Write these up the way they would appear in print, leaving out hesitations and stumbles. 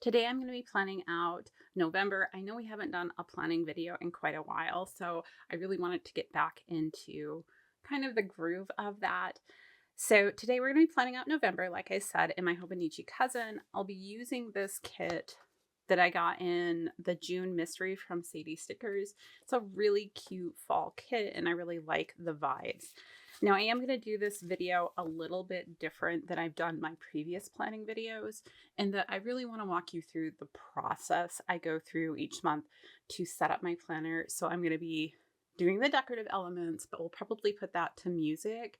Today I'm going to be planning out November. I know we haven't done a planning video in quite a while, so I really wanted to get back into kind of the groove of that. So today we're going to be planning out November, like I said, in my Hobonichi cousin. I'll be using this kit that I got in the June mystery from Sadie Stickers. It's a really cute fall kit and I really like the vibes. Now I am going to do this video a little bit different than I've done my previous planning videos, and that I really want to walk you through the process I go through each month to set up my planner. So I'm going to be doing the decorative elements, but we'll probably put that to music.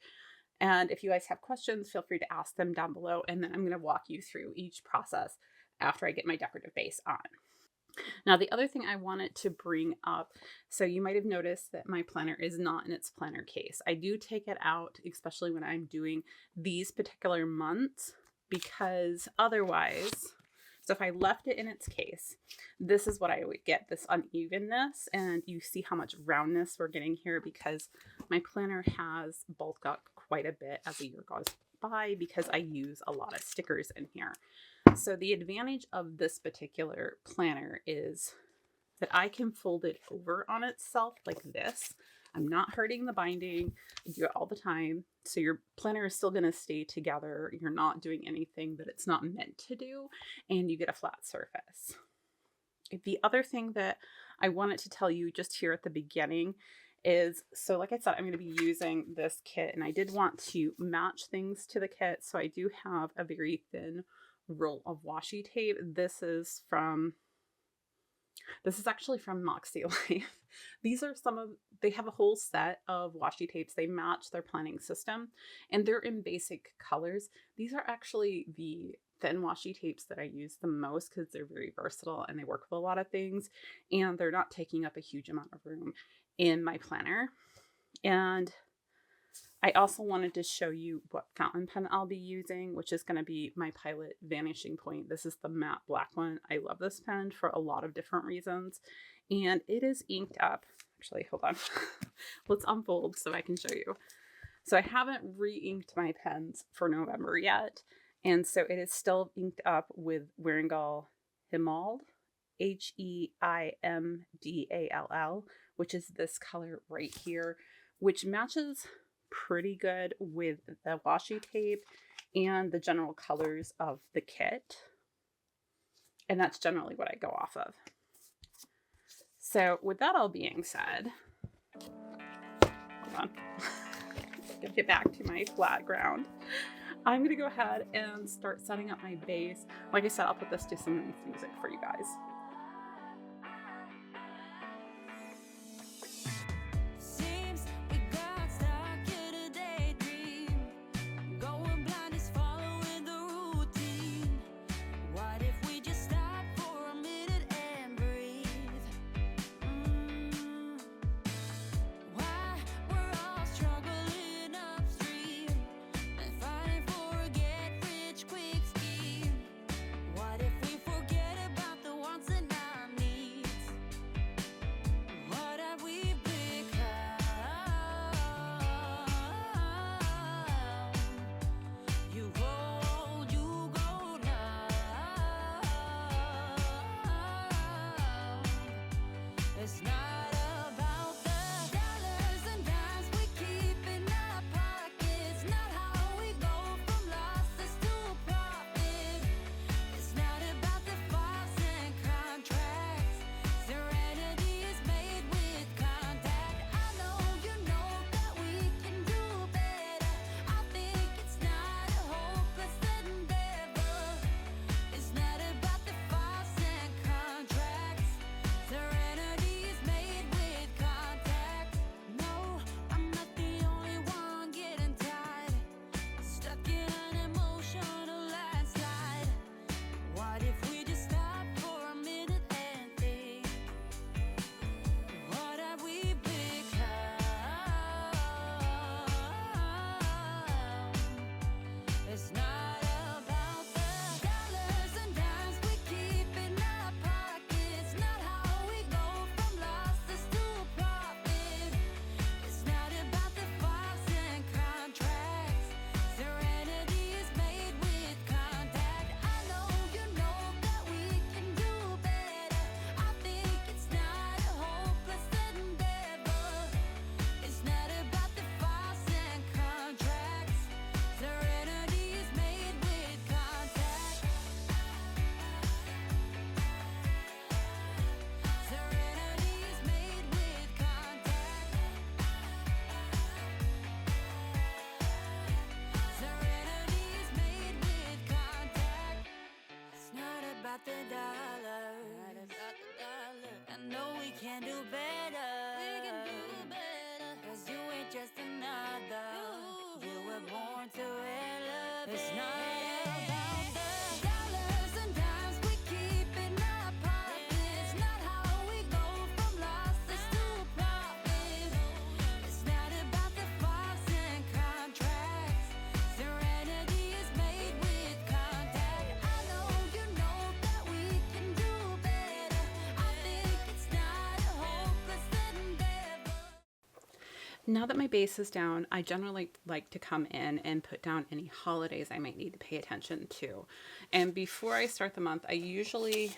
And if you guys have questions, feel free to ask them down below, and then I'm going to walk you through each process after I get my decorative base on. Now, the other thing I wanted to bring up, so you might have noticed that my planner is not in its planner case. I do take it out, especially when I'm doing these particular months, because otherwise, so if I left it in its case, this is what I would get, this unevenness, and you see how much roundness we're getting here because my planner has bulked up quite a bit as the year goes by because I use a lot of stickers in here. So the advantage of this particular planner is that I can fold it over on itself like this. I'm not hurting the binding. I do it all the time. So your planner is still going to stay together. You're not doing anything that it's not meant to do, and you get a flat surface. The other thing that I wanted to tell you just here at the beginning is, so like I said, I'm going to be using this kit, and I did want to match things to the kit. So I do have a very thin roll of washi tape. This is actually from MakseLife. These are they have a whole set of washi tapes. They match their planning system and they're in basic colors. These are actually the thin washi tapes that I use the most because they're very versatile and they work with a lot of things and they're not taking up a huge amount of room in my planner. And I also wanted to show you what fountain pen I'll be using, which is going to be my Pilot Vanishing Point. This is the matte black one. I love this pen for a lot of different reasons, and it is inked up. Actually, hold on. Let's unfold so I can show you. So I haven't re-inked my pens for November yet, and so it is still inked up with Wearinguel Heimdall, Heimdall, which is this color right here, which matches pretty good with the washi tape and the general colors of the kit. And that's generally what I go off of. So with that all being said, hold on, gotta get back to my flat ground. I'm gonna go ahead and start setting up my base. Like I said, I'll put this to some music for you guys. about the dollar. Not about the dollar. I know we can do better. We can do better. 'Cause you ain't just another. You were born to elevate. It's not about the dollars and dimes. We keep in our pockets. Not how we go from losses to profit. It's not about the files and contracts. Serenity is made with contact. I know you know that we can do better. I think it's not a hopeless endeavor. Now that my base is down, I generally like to come in and put down any holidays I might need to pay attention to. And before I start the month, I usually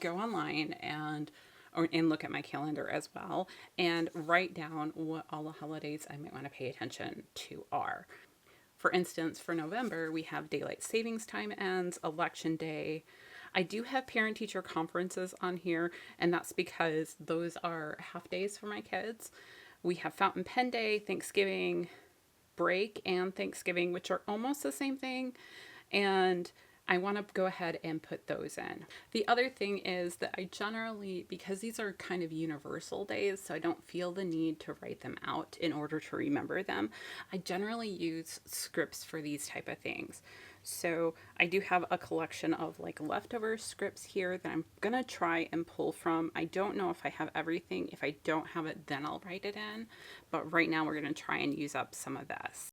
go online and look at my calendar as well and write down what all the holidays I might want to pay attention to are. For instance, for November, we have daylight savings time ends, election day. I do have parent-teacher conferences on here, and that's because those are half days for my kids. We have Fountain Pen Day, Thanksgiving break, and Thanksgiving, which are almost the same thing. And I want to go ahead and put those in. The other thing is that I generally, because these are kind of universal days, so I don't feel the need to write them out in order to remember them, I generally use scripts for these type of things. So I do have a collection of like leftover scripts here that I'm gonna try and pull from. I don't know if I have everything. If I don't have it, then I'll write it in. But right now we're gonna try and use up some of this.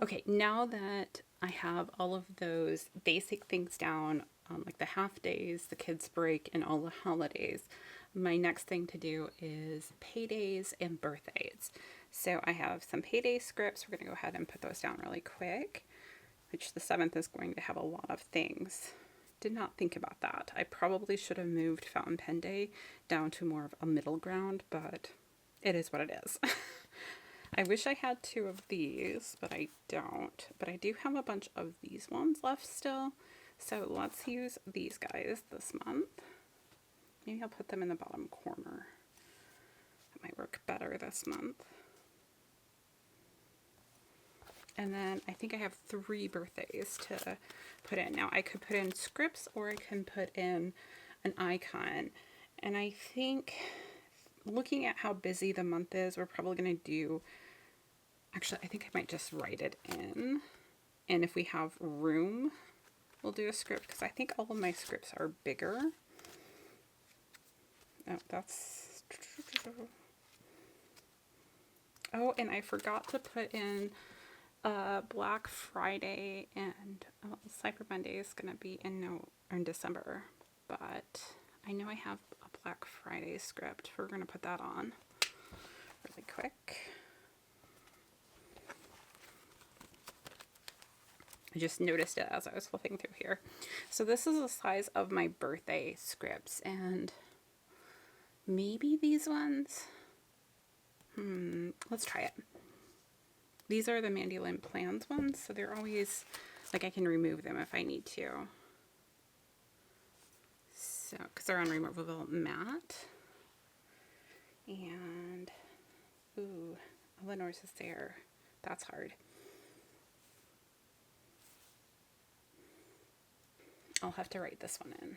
Okay, now that I have all of those basic things down, like the half days, the kids' break, and all the holidays, my next thing to do is paydays and birthdays. So I have some payday scripts. We're going to go ahead and put those down really quick, which the 7th is going to have a lot of things. Did not think about that. I probably should have moved Fountain Pen Day down to more of a middle ground, but it is what it is. I wish I had 2 of these, but I don't. But I do have a bunch of these ones left still. So let's use these guys this month. Maybe I'll put them in the bottom corner. That might work better this month. And then I think I have 3 birthdays to put in. Now I could put in scripts or I can put in an icon. And I think looking at how busy the month is, we're probably going to do, actually I think I might just write it in. And if we have room, we'll do a script because I think all of my scripts are bigger. Oh, that's, oh, and I forgot to put in Black Friday and Cyber Monday is going to be in December, but I know I have a Black Friday script. We're going to put that on really quick. I just noticed it as I was flipping through here. So this is the size of my birthday scripts, and maybe these ones. Let's try it. These are the Mandy Lynn Plans ones, so they're always, like I can remove them if I need to. So, because they're on removable mat. And, ooh, Eleanor's is there. That's hard. I'll have to write this one in.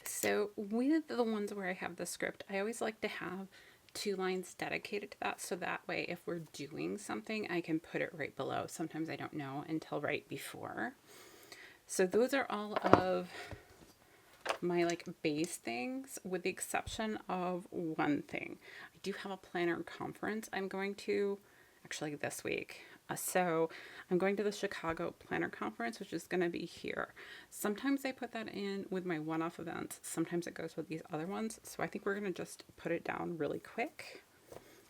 So with the ones where I have the script, I always like to have 2 lines dedicated to that, so that way if we're doing something, I can put it right below. Sometimes I don't know until right before. So those are all of my like base things, with the exception of one thing. I do have a planner conference I'm going to actually this week. So I'm going to the Chicago Planner Conference, which is going to be here. Sometimes I put that in with my one-off events. Sometimes it goes with these other ones. So I think we're going to just put it down really quick.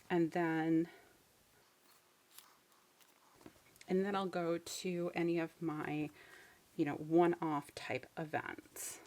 And then I'll go to any of my, one-off type events.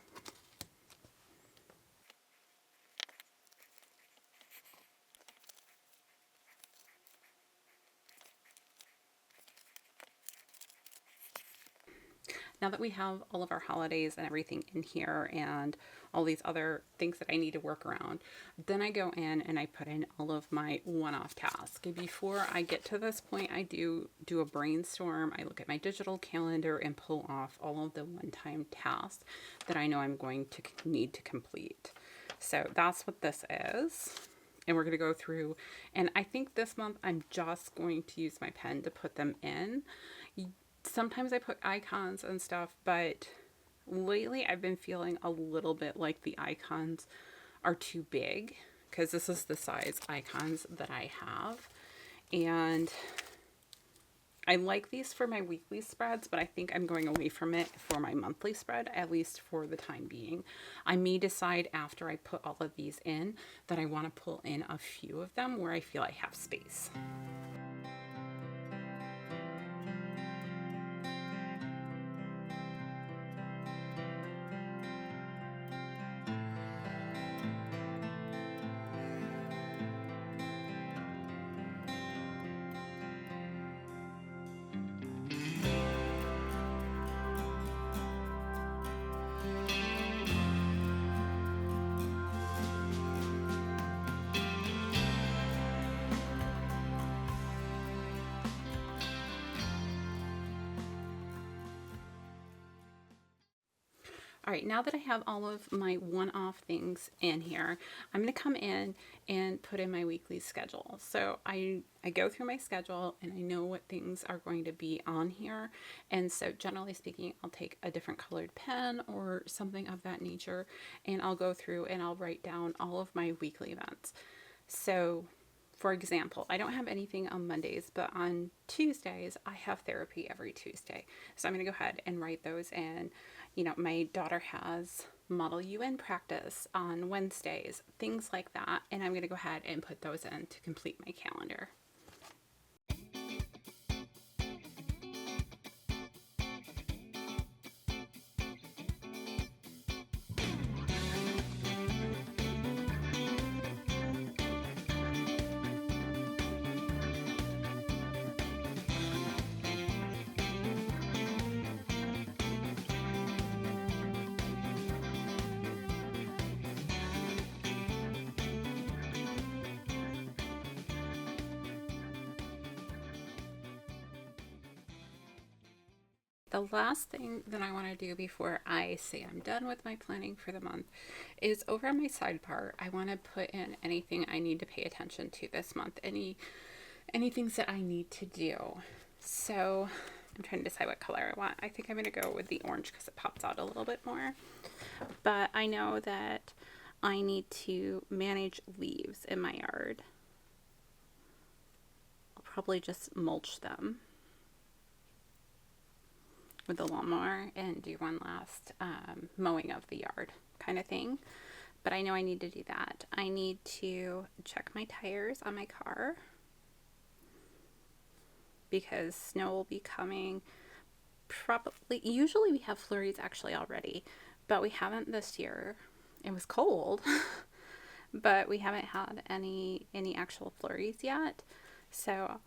Now that we have all of our holidays and everything in here and all these other things that I need to work around, then I go in and I put in all of my one-off tasks. Before I get to this point, I do a brainstorm. I look at my digital calendar and pull off all of the one-time tasks that I know I'm going to need to complete. So that's what this is. And we're going to go through, and I think this month I'm just going to use my pen to put them in. Sometimes I put icons and stuff, but lately I've been feeling a little bit like the icons are too big, because this is the size icons that I have. And I like these for my weekly spreads, but I think I'm going away from it for my monthly spread, at least for the time being. I may decide after I put all of these in that I want to pull in a few of them where I feel I have space. All right, now that I have all of my one-off things in here, I'm going to come in and put in my weekly schedule. So I go through my schedule and I know what things are going to be on here. And so generally speaking, I'll take a different colored pen or something of that nature, and I'll go through and I'll write down all of my weekly events. So for example, I don't have anything on Mondays, but on Tuesdays, I have therapy every Tuesday. So I'm going to go ahead and write those in. My daughter has Model UN practice on Wednesdays, things like that. And I'm going to go ahead and put those in to complete my calendar. The last thing that I want to do before I say I'm done with my planning for the month is over on my sidebar, I want to put in anything I need to pay attention to this month, any things that I need to do. So I'm trying to decide what color I want. I think I'm going to go with the orange because it pops out a little bit more. But I know that I need to manage leaves in my yard. I'll probably just mulch them with the lawnmower and do one last mowing of the yard kind of thing. But I know I need to do that. I need to check my tires on my car because snow will be coming. Probably, usually we have flurries actually already, but we haven't this year. It was cold, but we haven't had any actual flurries yet. So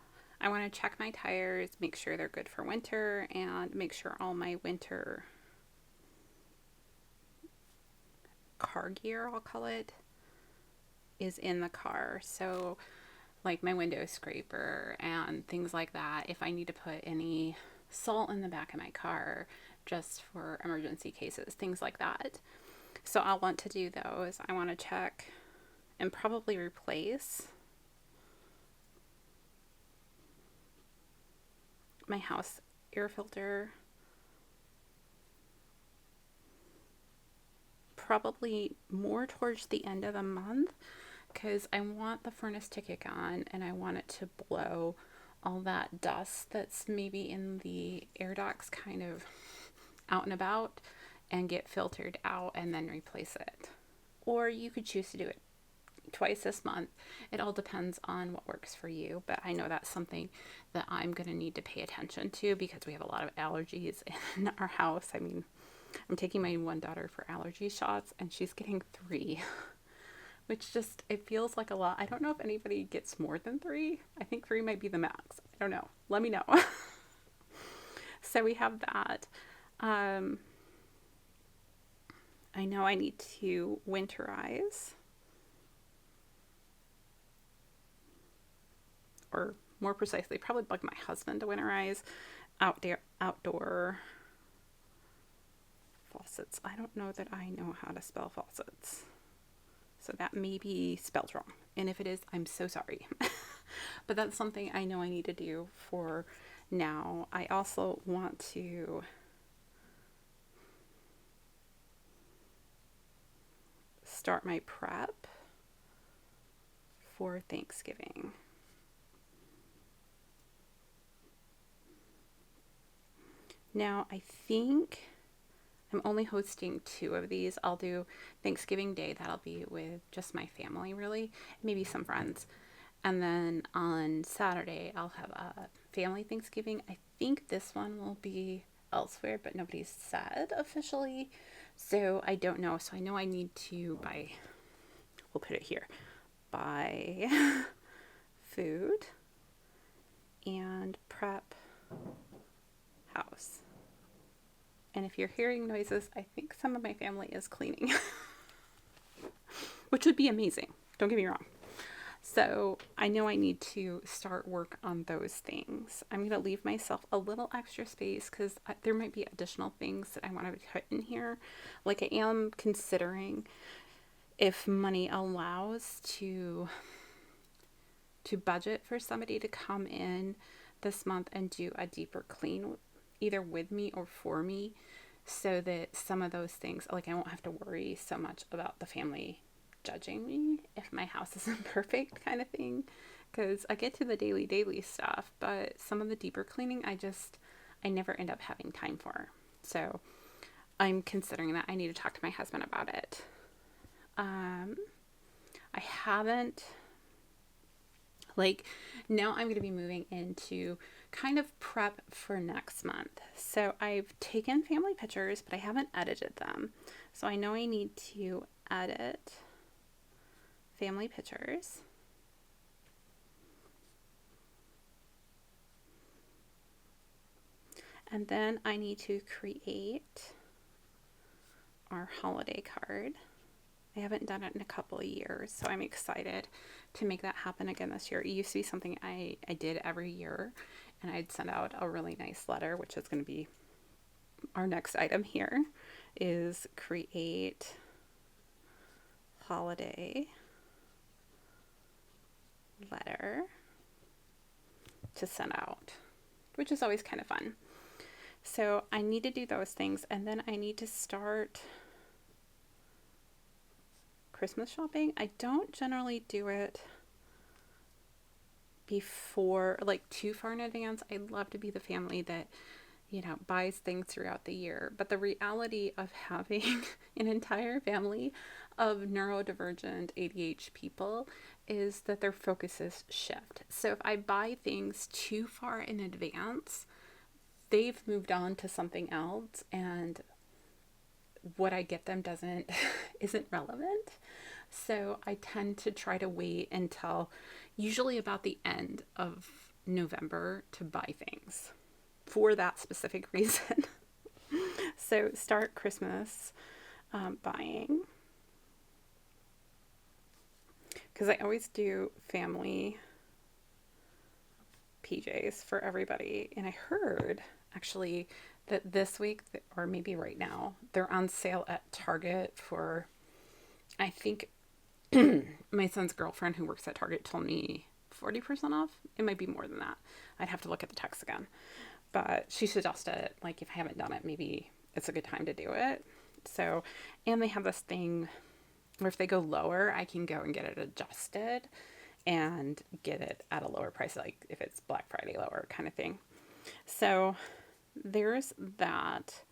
I want to check my tires, make sure they're good for winter, and make sure all my winter car gear, I'll call it, is in the car. So like my window scraper and things like that, if I need to put any salt in the back of my car just for emergency cases, things like that. So I'll want to do those. I want to check and probably replace my house air filter probably more towards the end of the month, because I want the furnace to kick on and I want it to blow all that dust that's maybe in the air ducts kind of out and about and get filtered out and then replace it. Or you could choose to do it twice this month. It all depends on what works for you, but I know that's something that I'm going to need to pay attention to because we have a lot of allergies in our house. I mean, I'm taking my one daughter for allergy shots and she's getting 3, which just, it feels like a lot. I don't know if anybody gets more than 3. I think 3 might be the max. I don't know. Let me know. So we have that. I know I need to winterize, or more precisely, probably bug my husband to winterize outdoor faucets. I don't know that I know how to spell faucets, so that may be spelled wrong. And if it is, I'm so sorry. But that's something I know I need to do for now. I also want to start my prep for Thanksgiving. Now, I think I'm only hosting 2 of these. I'll do Thanksgiving Day. That'll be with just my family, really, maybe some friends. And then on Saturday, I'll have a family Thanksgiving. I think this one will be elsewhere, but nobody's said officially. So I don't know. So I know I need to we'll put it here, buy food and prep house. And if you're hearing noises, I think some of my family is cleaning, which would be amazing. Don't get me wrong. So I know I need to start work on those things. I'm going to leave myself a little extra space because there might be additional things that I want to put in here. Like, I am considering, if money allows, to budget for somebody to come in this month and do a deeper clean, either with me or for me, so that some of those things, like, I won't have to worry so much about the family judging me if my house isn't perfect, kind of thing. Because I get to the daily stuff, but some of the deeper cleaning I never end up having time for. So I'm considering that. I need to talk to my husband about it. I haven't, now I'm going to be moving into kind of prep for next month. So I've taken family pictures, but I haven't edited them. So I know I need to edit family pictures. And then I need to create our holiday card. I haven't done it in a couple of years, so I'm excited to make that happen again this year. It used to be something I did every year, and I'd send out a really nice letter, which is going to be our next item here, is create holiday letter to send out, which is always kind of fun. So I need to do those things, and then I need to start Christmas shopping. I don't generally do it before, too far in advance. I'd love to be the family that, buys things throughout the year. But the reality of having an entire family of neurodivergent ADHD people is that their focuses shift. So if I buy things too far in advance, they've moved on to something else, and what I get them isn't relevant. So I tend to try to wait until usually about the end of November to buy things for that specific reason. So start Christmas buying, because I always do family PJs for everybody. And I heard actually that this week, or maybe right now, they're on sale at Target for, I think my son's girlfriend who works at Target told me 40% off. It might be more than that. I'd have to look at the text again. But she suggested, if I haven't done it, maybe it's a good time to do it. So, and they have this thing where if they go lower, I can go and get it adjusted and get it at a lower price, like if it's Black Friday lower kind of thing. So there's that.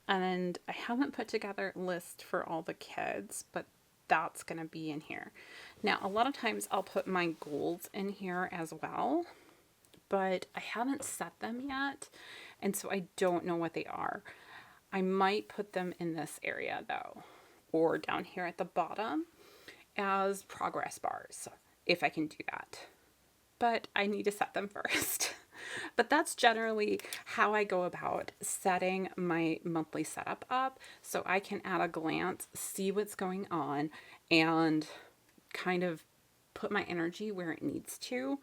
And I haven't put together a list for all the kids, but that's going to be in here. Now, a lot of times I'll put my goals in here as well, but I haven't set them yet. And so I don't know what they are. I might put them in this area though, or down here at the bottom as progress bars, if I can do that. But I need to set them first. But that's generally how I go about setting my monthly setup up, so I can at a glance see what's going on and kind of put my energy where it needs to.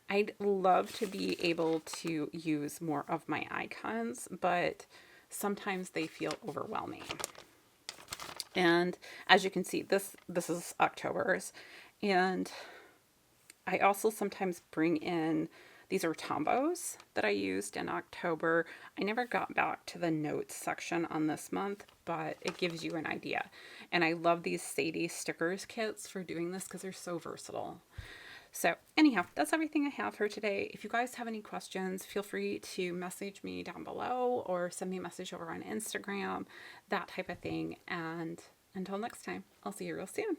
I'd love to be able to use more of my icons, but sometimes they feel overwhelming. And as you can see, this is October's, and I also sometimes bring in, these are Tombos that I used in October. I never got back to the notes section on this month, but it gives you an idea. And I love these Sadie stickers kits for doing this because they're so versatile. So anyhow, that's everything I have for today. If you guys have any questions, feel free to message me down below or send me a message over on Instagram, that type of thing. And until next time, I'll see you real soon.